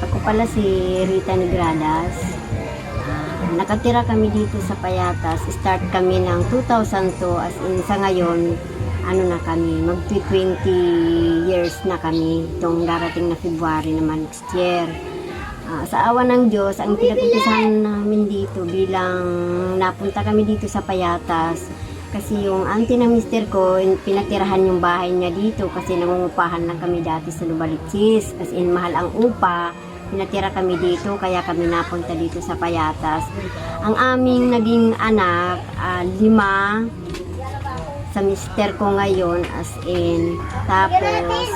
Ako pala si Rita Negradas. Nakatira kami dito sa Payatas. Start kami ng 2002 as in sa ngayon, ano na kami, mag-20 years na kami. Itong darating na February naman next year. Sa awa ng Diyos, ang pinag-umpisahan namin dito bilang napunta kami dito sa Payatas. Kasi yung auntie ng mister ko, pinatirahan yung bahay niya dito kasi nangungupahan lang kami dati sa Lubalitsis. As in, mahal ang upa. Pinatira kami dito, kaya kami napunta dito sa Payatas. Ang aming naging anak, 5 sa mister ko ngayon, as in. Tapos,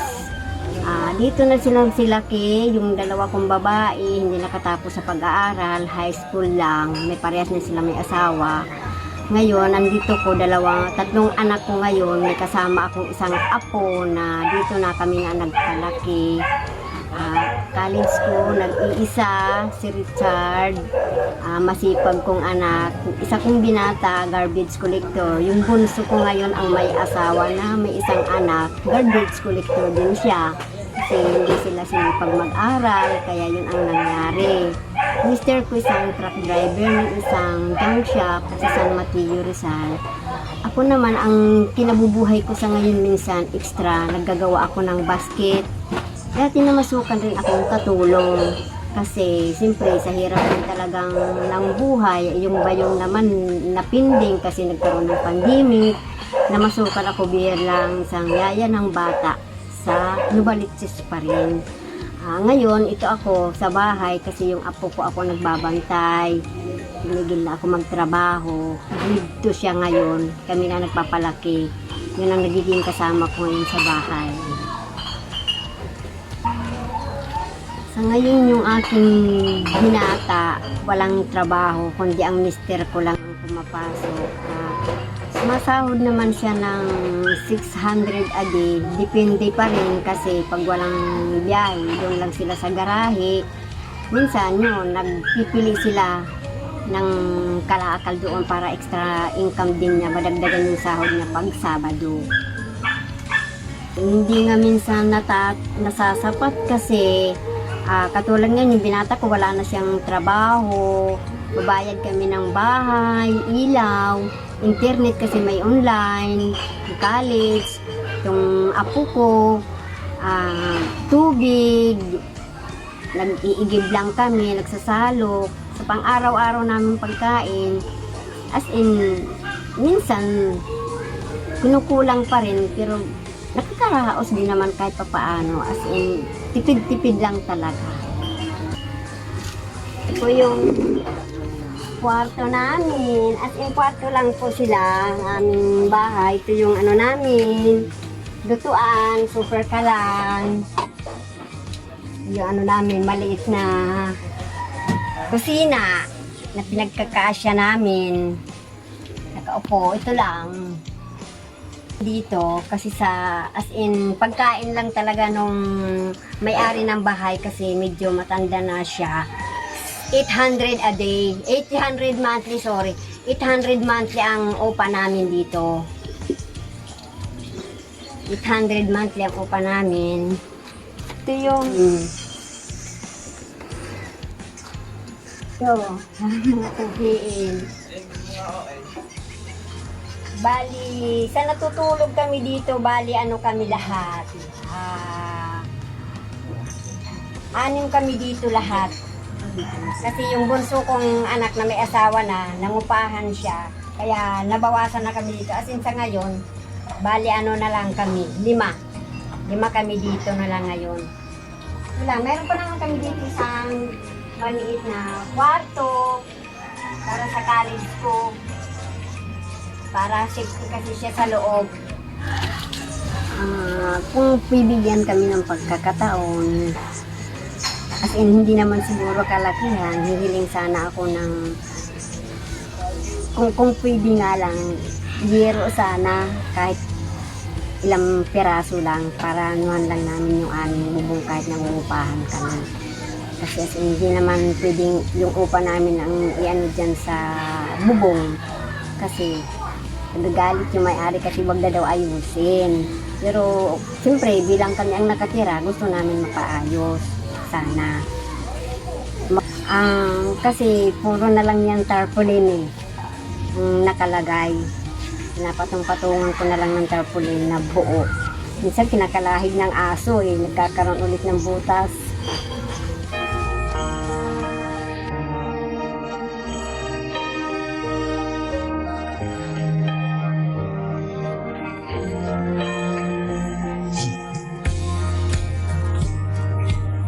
dito na silang silaki, yung 2 kong babae, hindi nakatapos sa pag-aaral, high school lang, may parehas na sila may asawa. Ngayon, nandito ko, 3 anak ko ngayon, may kasama akong isang apo na dito na kami na nagpalaki. College ko, nag-iisa, si Richard, masipag kong anak, isa kong binata, garbage collector. Yung bunso ko ngayon ang may asawa na may isang anak, garbage collector din siya. Kasi hindi sila sinipag mag-aral, kaya yun ang nangyari. Mister ko isang truck driver ng isang junk shop sa San Mateo, Rizal. Ako naman, ang kinabubuhay ko sa ngayon minsan, extra, naggagawa ako ng basket. Dati na masukan rin akong katulong kasi siyempre sa hirap din talagang ng buhay, yung bayong naman napinding kasi nagkaroon ng pandemic, na masukan ako bilang isang yaya ng bata sa Lubalitsis pa rin. Ngayon, ito ako sa bahay kasi yung apo ko ako nagbabantay, pinigil na ako magtrabaho, dito siya ngayon, kami na nagpapalaki, yun ang nagiging kasama ko ngayon sa bahay. Sa ngayon, yung aking binata, walang trabaho, kundi ang mister ko lang ang pumapasok. Sumasahod naman siya ng 600 a day. Depende pa rin kasi pag walang biyahe, doon lang sila sa garahe. Minsan yun, nagpipili sila ng kalaakal doon para extra income din niya, madagdagan yung sahod niya pag Sabado. Hindi nga minsan nasasapat kasi katulad nga yung binata ko, wala na siyang trabaho, babayad kami ng bahay, ilaw, internet kasi may online, college, yung apo ko, tubig, nag-iigib lang kami, nagsasalok, sa pang-araw-araw namin pagkain, as in, minsan, kinukulang pa rin, pero nakakaraos din naman kahit papaano, as in, tipid-tipid lang talaga. Ito yung kwarto namin. As in, kwarto lang po sila, ang aming bahay. Ito yung ano namin, lutuan, super kalan. Yung ano namin, maliit na kusina na pinagkakasya namin. Nakaupo, ito lang. Dito kasi sa as in pagkain lang talaga nung may-ari ng bahay kasi medyo matanda na siya. 800 a day, 800 monthly, sorry. 800 monthly ang upa namin dito. 800 monthly ang upa namin. Ito yung ito, natubiin. Bali, sa natutulog kami dito, bali ano kami lahat. 6 kami dito lahat. Kasi yung bunso kong anak na may asawa na, nangupahan siya. Kaya nabawasan na kami dito. As in sa ngayon, bali ano na lang kami, 5 kami dito na lang ngayon. Wala, meron pa naman kami dito isang maliit na kwarto para sa college ko. Para safety kasi siya sa loob. Kung bibigyan kami ng pagkakataon, as in hindi naman siguro kalakihan, hihiling sana ako ng kung pwede nga lang, zero sana, kahit ilang piraso lang para anuhan lang namin yung aming bubong kahit nangungupahan kami. Kasi as in, hindi naman pwedeng yung upa namin ang iano dyan sa bubong. Kasi Nagagalit yung may-ari kasi wag na daw ayusin. Pero siyempre bilang kami ang nakatira, gusto namin mapaayos sana. Kasi puro na lang yung tarpaulin nakalagay. Pinapatong-patungan ko na lang ng tarpaulin na buo. Minsan kinakalahig ng aso nagkakaroon ulit ng butas.